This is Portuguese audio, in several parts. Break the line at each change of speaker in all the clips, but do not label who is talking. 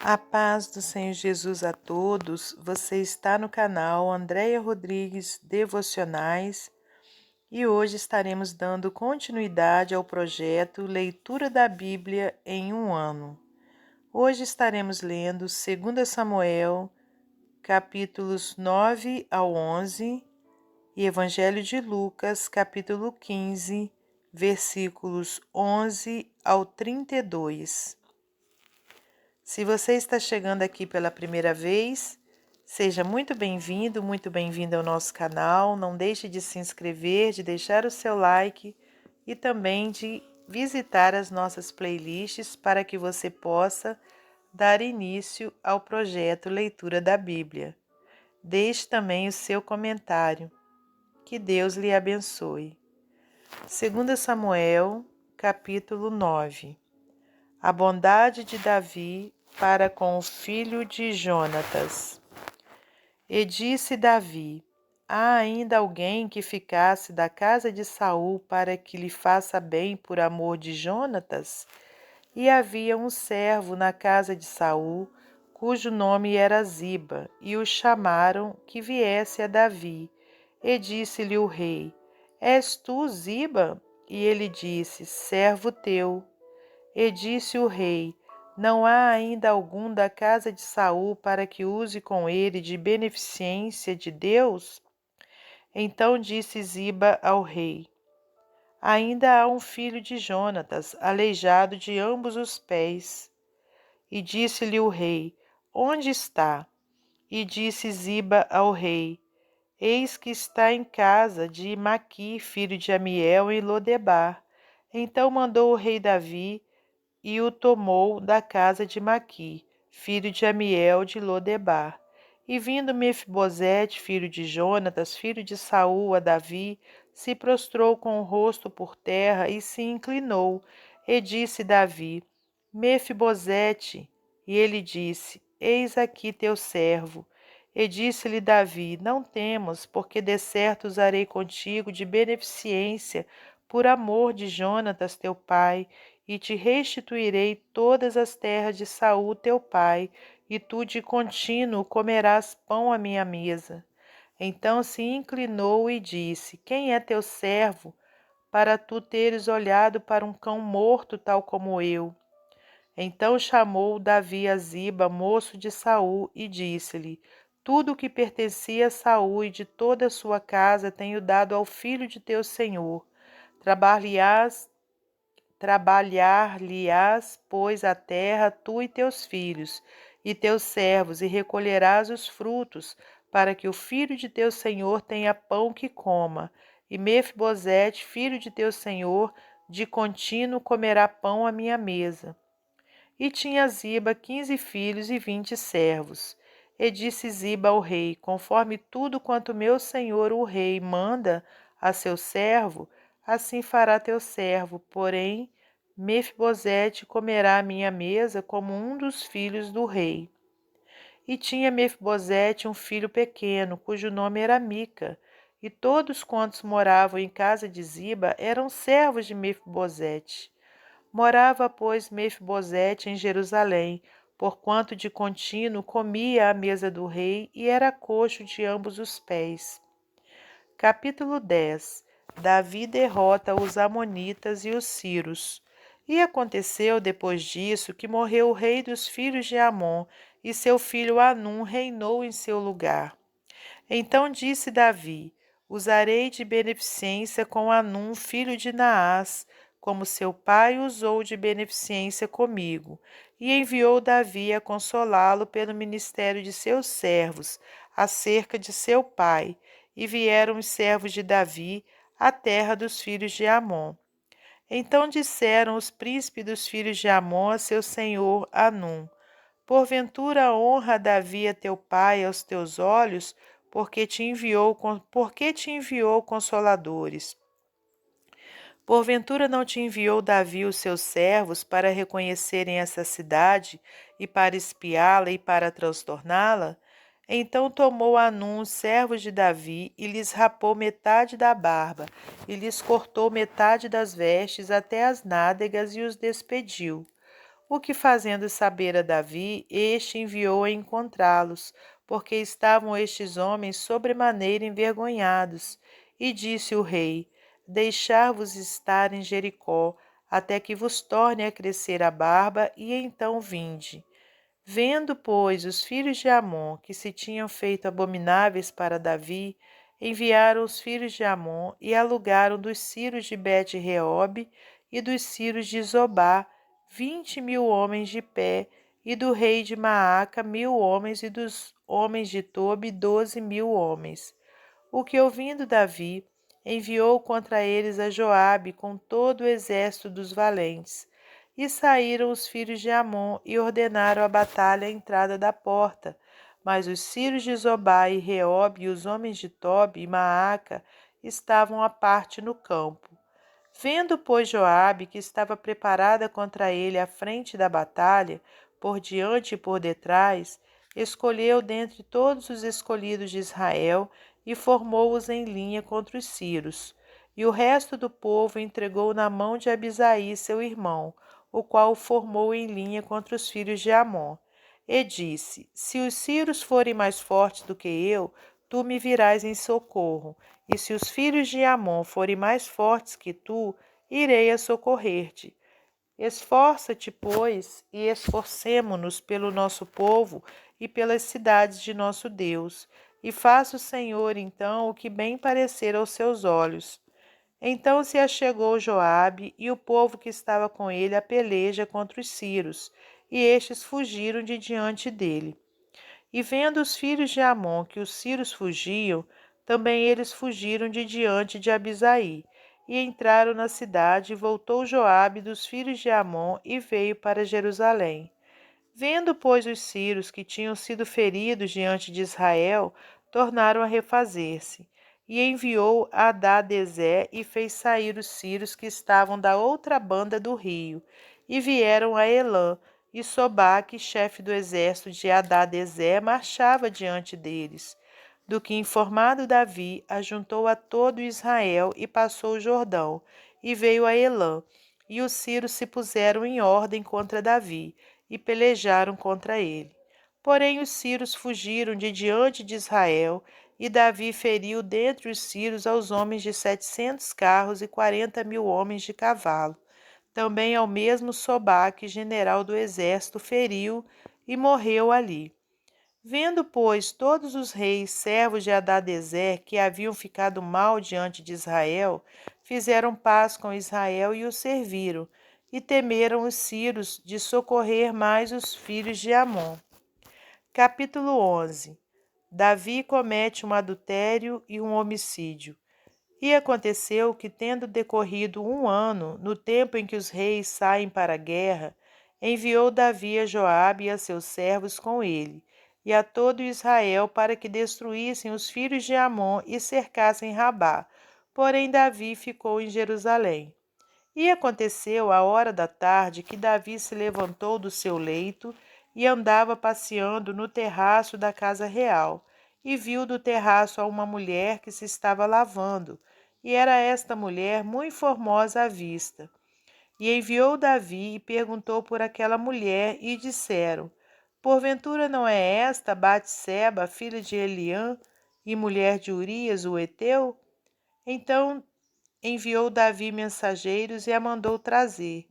A paz do Senhor Jesus a todos. Você está no canal Andréia Rodrigues Devocionais e hoje estaremos dando continuidade ao projeto Leitura da Bíblia em um ano. Hoje estaremos lendo 2 Samuel, capítulos 9 ao 11 e Evangelho de Lucas, capítulo 15, versículos 11 ao 32. Se você está chegando aqui pela primeira vez, seja muito bem-vindo ao nosso canal. Não deixe de se inscrever, de deixar o seu like e também de visitar as nossas playlists para que você possa dar início ao projeto Leitura da Bíblia. Deixe também o seu comentário. Que Deus lhe abençoe. 2 Samuel, capítulo 9. A bondade de Davi para com o filho de Jonatas. E disse Davi: há ainda alguém que ficasse da casa de Saul para que lhe faça bem por amor de Jonatas? E havia um servo na casa de Saul, cujo nome era Ziba, e o chamaram que viesse a Davi. E disse-lhe o rei: És tu, Ziba? E ele disse: servo teu. E disse o rei: não há ainda algum da casa de Saul para que use com ele de beneficência de Deus? Então disse Ziba ao rei: ainda há um filho de Jonatas, aleijado de ambos os pés. E disse-lhe o rei: onde está? E disse Ziba ao rei: eis que está em casa de Maqui, filho de Amiel, em Lodebar. Então mandou o rei Davi e o tomou da casa de Maqui, filho de Amiel de Lodebar. E vindo Mefibosete, filho de Jonatas, filho de Saul, a Davi, se prostrou com o rosto por terra e se inclinou. E disse Davi: Mefibosete. E ele disse: eis aqui teu servo. E disse-lhe Davi: não temos, porque de certo usarei contigo de beneficência por amor de Jonatas teu pai, e te restituirei todas as terras de Saul teu pai, e tu de contínuo comerás pão à minha mesa. Então se inclinou e disse: quem é teu servo, para tu teres olhado para um cão morto tal como eu? Então chamou Davi a Ziba, moço de Saul, e disse-lhe: tudo o que pertencia a Saul e de toda a sua casa tenho dado ao filho de teu senhor. Trabalhar-lhe-ás, pois, a terra, tu e teus filhos, e teus servos, e recolherás os frutos, para que o filho de teu senhor tenha pão que coma. E Mefibosete, filho de teu senhor, de contínuo comerá pão à minha mesa. E tinha Ziba 15 filhos e 20 servos. E disse Ziba ao rei: conforme tudo quanto meu senhor o rei manda a seu servo, assim fará teu servo. Porém, Mefibosete comerá à minha mesa como um dos filhos do rei. E tinha Mefibosete um filho pequeno, cujo nome era Mica. E todos quantos moravam em casa de Ziba eram servos de Mefibosete. Morava, pois, Mefibosete em Jerusalém, porquanto de contínuo comia à mesa do rei e era coxo de ambos os pés. Capítulo 10. Davi derrota os amonitas e os sírios. E aconteceu depois disso que morreu o rei dos filhos de Amon, e seu filho Anum reinou em seu lugar. Então disse Davi: usarei de beneficência com Anum, filho de Naás, como seu pai usou de beneficência comigo. E enviou Davi a consolá-lo pelo ministério de seus servos, acerca de seu pai. E vieram os servos de Davi à terra dos filhos de Amon. Então disseram os príncipes dos filhos de Amon a seu senhor Anum: porventura honra Davi a teu pai aos teus olhos, porque te enviou consoladores. Porventura não te enviou Davi os seus servos para reconhecerem essa cidade, e para espiá-la e para transtorná-la? Então tomou Anum os servos de Davi, e lhes rapou metade da barba, e lhes cortou metade das vestes até as nádegas, e os despediu. O que fazendo saber a Davi, este enviou a encontrá-los, porque estavam estes homens sobremaneira envergonhados. E disse o rei: Deixar-vos estar em Jericó, até que vos torne a crescer a barba, e então vinde. Vendo, pois, os filhos de Amon que se tinham feito abomináveis para Davi, enviaram os filhos de Amon e alugaram dos ciros de Bet-Reob e dos ciros de Zobá 20.000 homens de pé, e do rei de Maaca 1.000 homens, e dos homens de Tobi 12.000 homens. O que, ouvindo Davi, enviou contra eles a Joabe com todo o exército dos valentes. E saíram os filhos de Amon e ordenaram a batalha à entrada da porta. Mas os ciros de Zobá e Reob e os homens de Tobi e Maaca estavam à parte no campo. Vendo, pois, Joabe que estava preparada contra ele à frente da batalha, por diante e por detrás, escolheu dentre todos os escolhidos de Israel e formou-os em linha contra os ciros. E o resto do povo entregou na mão de Abisaí, seu irmão, o qual o formou em linha contra os filhos de Amon. E disse: Se os ciros forem mais fortes do que eu, tu me virás em socorro, e se os filhos de Amon forem mais fortes que tu, irei a socorrer-te. Esforça-te, pois, e esforcemo-nos pelo nosso povo e pelas cidades de nosso Deus, e faça o Senhor, então, o que bem parecer aos seus olhos. Então se achegou Joabe e o povo que estava com ele à peleja contra os ciros, e estes fugiram de diante dele. E vendo os filhos de Amon que os ciros fugiam, também eles fugiram de diante de Abisaí, e entraram na cidade, e voltou Joabe dos filhos de Amon e veio para Jerusalém. Vendo, pois, os ciros que tinham sido feridos diante de Israel, tornaram a refazer-se. E enviou a Adadezé e fez sair os ciros que estavam da outra banda do rio, e vieram a Elã, e Sobaque, chefe do exército de Adadezé, marchava diante deles. Do que informado Davi, ajuntou a todo Israel e passou o Jordão, e veio a Elã. E os ciros se puseram em ordem contra Davi, e pelejaram contra ele. Porém os ciros fugiram de diante de Israel, e Davi feriu dentre os ciros aos homens de 700 carros e 40.000 homens de cavalo. Também ao mesmo Sobaque, general do exército, feriu e morreu ali. Vendo, pois, todos os reis, servos de Hadadezer, que haviam ficado mal diante de Israel, fizeram paz com Israel e o serviram, e temeram os ciros de socorrer mais os filhos de Amon. Capítulo 11. Davi comete um adultério e um homicídio. E aconteceu que, tendo decorrido 1 ano, no tempo em que os reis saem para a guerra, enviou Davi a Joabe e a seus servos com ele, e a todo Israel, para que destruíssem os filhos de Amon e cercassem Rabá. Porém Davi ficou em Jerusalém. E aconteceu à hora da tarde que Davi se levantou do seu leito e andava passeando no terraço da casa real, e viu do terraço a uma mulher que se estava lavando, e era esta mulher muito formosa à vista. E enviou Davi e perguntou por aquela mulher, e disseram: Porventura não é esta Batseba, filha de Eliã, e mulher de Urias, o heteu? Então enviou Davi mensageiros e a mandou trazer.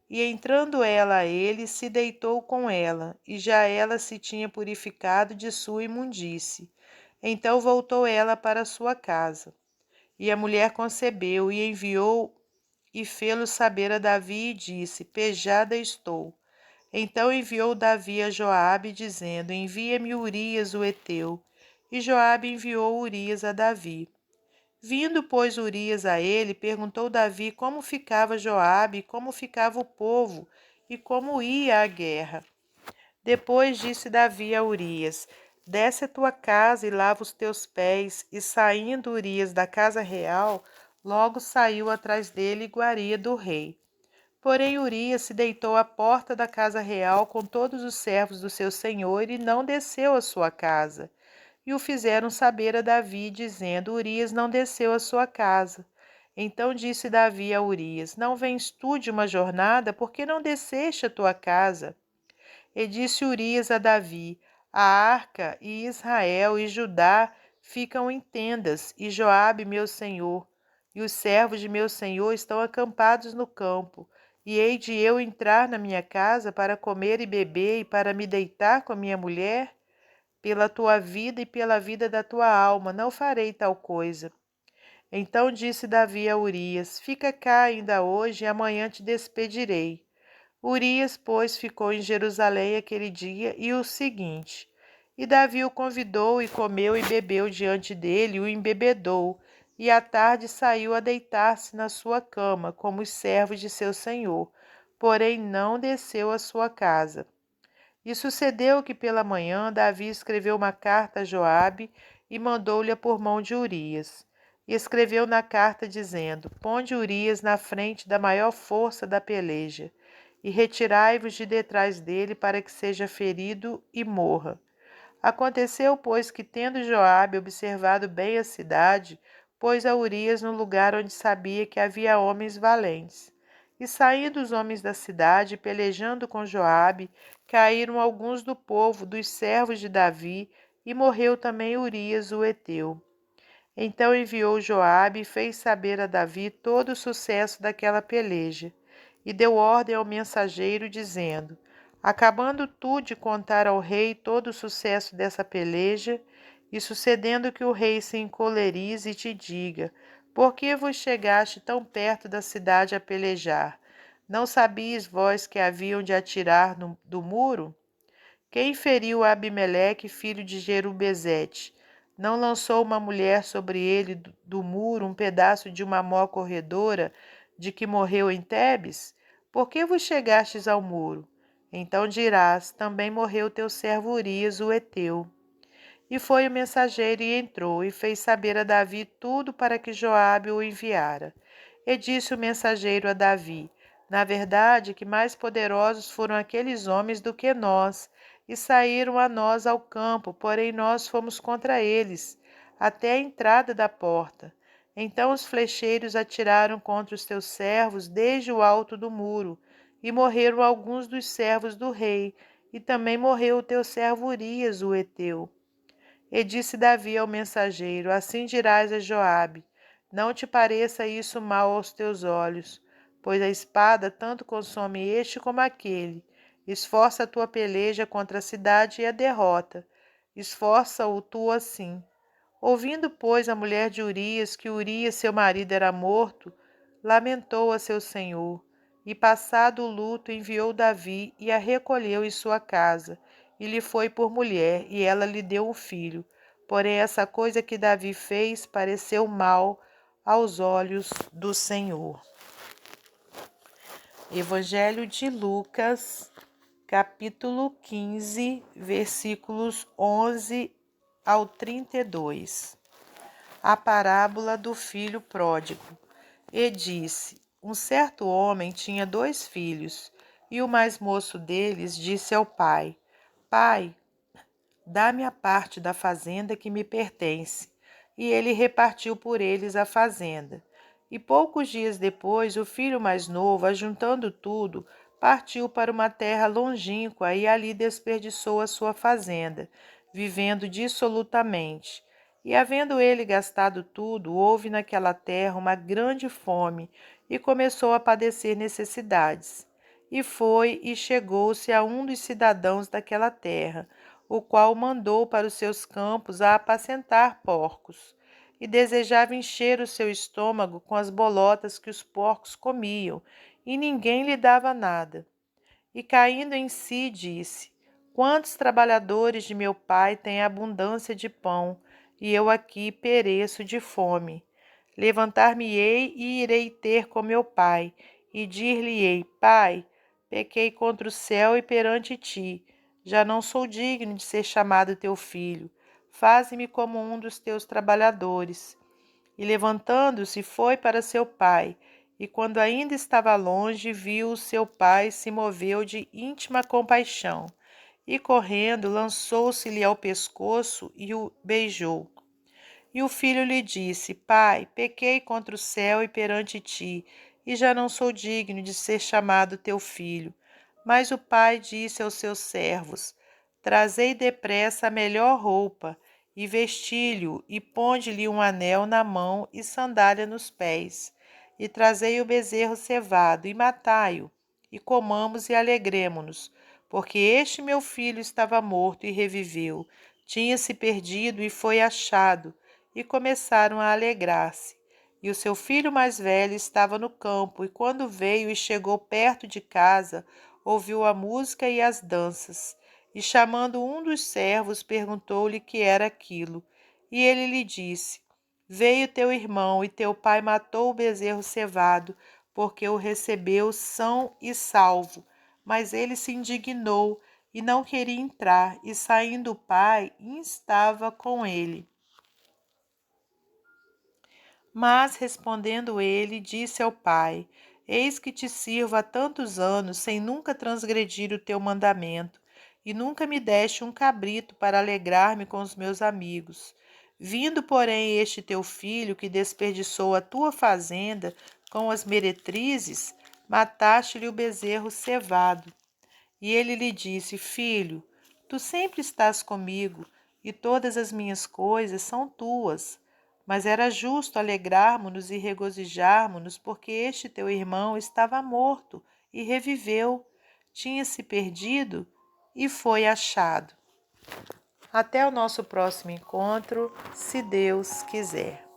E entrando ela a ele, se deitou com ela, e já ela se tinha purificado de sua imundície. Então voltou ela para sua casa. E a mulher concebeu e enviou e fê-lo saber a Davi e disse: Pejada estou. Então enviou Davi a Joabe, dizendo: Envia-me Urias o heteu. E Joabe enviou Urias a Davi. Vindo, pois, Urias a ele, perguntou Davi como ficava Joabe, como ficava o povo, e como ia a guerra. Depois disse Davi a Urias: Desce a tua casa e lava os teus pés. E saindo Urias da casa real, logo saiu atrás dele iguaria do rei. Porém Urias se deitou à porta da casa real com todos os servos do seu senhor e não desceu à sua casa. E o fizeram saber a Davi, dizendo: Urias não desceu à sua casa. Então disse Davi a Urias: Não vens tu de uma jornada, por que não desceste a tua casa? E disse Urias a Davi: A arca e Israel e Judá ficam em tendas, e Joabe, meu senhor, e os servos de meu senhor estão acampados no campo. E hei de eu entrar na minha casa para comer e beber e para me deitar com a minha mulher? Pela tua vida e pela vida da tua alma, não farei tal coisa. Então disse Davi a Urias: Fica cá ainda hoje, e amanhã te despedirei. Urias, pois, ficou em Jerusalém aquele dia e o seguinte. E Davi o convidou e comeu e bebeu diante dele, e o embebedou, e à tarde saiu a deitar-se na sua cama, como os servos de seu senhor, porém não desceu à sua casa. E sucedeu que pela manhã Davi escreveu uma carta a Joabe e mandou-lhe por mão de Urias. E escreveu na carta dizendo: Ponde Urias na frente da maior força da peleja, e retirai-vos de detrás dele para que seja ferido e morra. Aconteceu, pois, que tendo Joabe observado bem a cidade, pôs a Urias no lugar onde sabia que havia homens valentes. E saindo os homens da cidade, pelejando com Joabe, caíram alguns do povo, dos servos de Davi, e morreu também Urias o heteu. Então enviou Joabe e fez saber a Davi todo o sucesso daquela peleja, e deu ordem ao mensageiro, dizendo: Acabando tu de contar ao rei todo o sucesso dessa peleja, e sucedendo que o rei se encolerize e te diga: Por que vos chegaste tão perto da cidade a pelejar? Não sabias vós que haviam de atirar do muro? Quem feriu Abimeleque, filho de Jerubezete? Não lançou uma mulher sobre ele do muro um pedaço de uma mó corredora de que morreu em Tebes? Por que vos chegastes ao muro? Então dirás: também morreu teu servo Urias, o heteu. E foi o mensageiro e entrou, e fez saber a Davi tudo para que Joabe o enviara. E disse o mensageiro a Davi: Na verdade, que mais poderosos foram aqueles homens do que nós, e saíram a nós ao campo, porém nós fomos contra eles, até a entrada da porta. Então os flecheiros atiraram contra os teus servos desde o alto do muro, e morreram alguns dos servos do rei, e também morreu o teu servo Urias, o heteu. E disse Davi ao mensageiro: Assim dirás a Joabe: Não te pareça isso mal aos teus olhos, pois a espada tanto consome este como aquele. Esforça a tua peleja contra a cidade e a derrota. Esforça-o tu assim. Ouvindo, pois, a mulher de Urias que Urias, seu marido, era morto, lamentou a seu senhor. E passado o luto, enviou Davi e a recolheu em sua casa, e lhe foi por mulher, e ela lhe deu um filho. Porém, essa coisa que Davi fez pareceu mal aos olhos do Senhor. Evangelho de Lucas, capítulo 15, versículos 11 ao 32. A parábola do filho pródigo. E disse: Um certo homem tinha 2 filhos, e o mais moço deles disse ao pai: Pai, dá-me a parte da fazenda que me pertence. E ele repartiu por eles a fazenda. E poucos dias depois, o filho mais novo, ajuntando tudo, partiu para uma terra longínqua e ali desperdiçou a sua fazenda, vivendo dissolutamente. E havendo ele gastado tudo, houve naquela terra uma grande fome e começou a padecer necessidades. E foi e chegou-se a um dos cidadãos daquela terra, o qual mandou para os seus campos a apacentar porcos, e desejava encher o seu estômago com as bolotas que os porcos comiam, e ninguém lhe dava nada. E caindo em si, disse: Quantos trabalhadores de meu pai têm abundância de pão, e eu aqui pereço de fome. Levantar-me-ei e irei ter com meu pai, e dir-lhe-ei: Pai, pequei contra o céu e perante ti. Já não sou digno de ser chamado teu filho. Faze-me como um dos teus trabalhadores. E levantando-se, foi para seu pai. E quando ainda estava longe, viu o seu pai, se moveu de íntima compaixão. E correndo, lançou-se-lhe ao pescoço e o beijou. E o filho lhe disse: Pai, pequei contra o céu e perante ti, e já não sou digno de ser chamado teu filho. Mas o pai disse aos seus servos: Trazei depressa a melhor roupa, e vesti-lhe, e ponde-lhe um anel na mão e sandália nos pés. E trazei o bezerro cevado, e matai-o, e comamos e alegremo-nos, porque este meu filho estava morto e reviveu, tinha-se perdido e foi achado, e começaram a alegrar-se. E o seu filho mais velho estava no campo, e quando veio e chegou perto de casa, ouviu a música e as danças. E chamando um dos servos, perguntou-lhe que era aquilo. E ele lhe disse: Veio teu irmão, e teu pai matou o bezerro cevado, porque o recebeu são e salvo. Mas ele se indignou e não queria entrar, e saindo o pai, instava com ele. Mas, respondendo ele, disse ao pai: Eis que te sirvo há tantos anos, sem nunca transgredir o teu mandamento, e nunca me deste um cabrito para alegrar-me com os meus amigos. Vindo, porém, este teu filho, que desperdiçou a tua fazenda com as meretrizes, mataste-lhe o bezerro cevado. E ele lhe disse: Filho, tu sempre estás comigo, e todas as minhas coisas são tuas. Mas era justo alegrarmos-nos e regozijarmos-nos, porque este teu irmão estava morto e reviveu, tinha-se perdido e foi achado. Até o nosso próximo encontro, se Deus quiser.